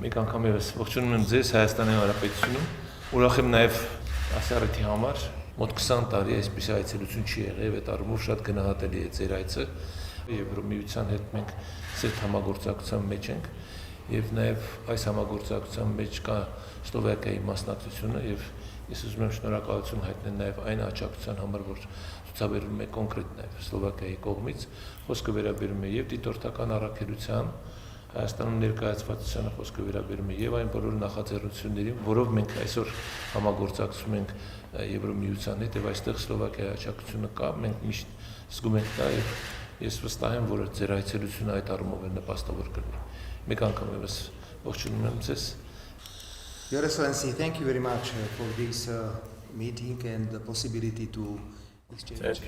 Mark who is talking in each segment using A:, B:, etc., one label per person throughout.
A: Մեկ անգամ եւս ողջունում եմ ձեզ Հայաստանի Հանրապետությունում։ Ուրախ եմ նաեւ ասարիթի համար մոտ 20 տարի այսպիսի այցելություն չի եղել եւ այդ առումով շատ գնահատելի է ձեր այցը։ Եվրոմիության հետ մենք սերտ համագործակցության մեջ ենք եւ նաեւ այս համագործակցության մեջ կա Սլովակիայի մասնակցությունը եւ ես ուզում եմ շնորհակալություն հայտնել նաեւ այն աջակցության համար, որ ցուցաբերվում է կոնկրետ նաեւ Սլովակիայի կողմից։ Խոսքը վերաբերում է եւ դիտորդական առաքելության Հայաստանում ներկայացվածությանը խոսքը վերաբերում է եւ այն բոլոր նախաձեռնություններին, որով մենք այսօր համագործակցում ենք Եվրոմիության հետ եւ այստեղ Սլովակիայի աջակցությունը կա, մենք միշտ զգում ենք դա եւ ես վստահ եմ, որ ձեր այցելությունը այդ առումով է նպաստավոր կլինի։ Մեկ անգամ եւս ողջունում եմ ձեզ։
B: Your Excellency, thank you very much for this meeting and the possibility to
C: exchange.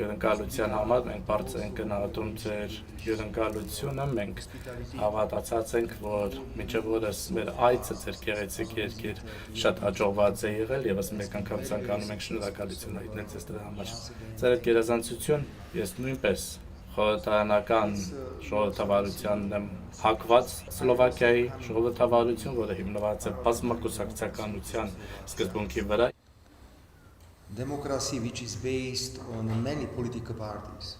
C: Հյուրընկալության համար մենք բարձր ենք գնահատում ձեր հյուրընկալությունը, մենք հավատացած ենք, որ մինչև օրս մեր այցը ձեր գեղեցիկ երկիր շատ հաջողված է եղել եւ մեկ անգամ ցանկանում ենք շնորհակալություն հայտնել ձեզ դրա համար։ Ձեր այդ գերազանցություն ես նույնպես խորհրդարանական ժողովրդավարությանն եմ հակված Սլովակիայի ժողովրդավարություն, որը հիմնված է բազմակուսակցականության սկզբունքի վրա
B: democracy which is based on many political parties.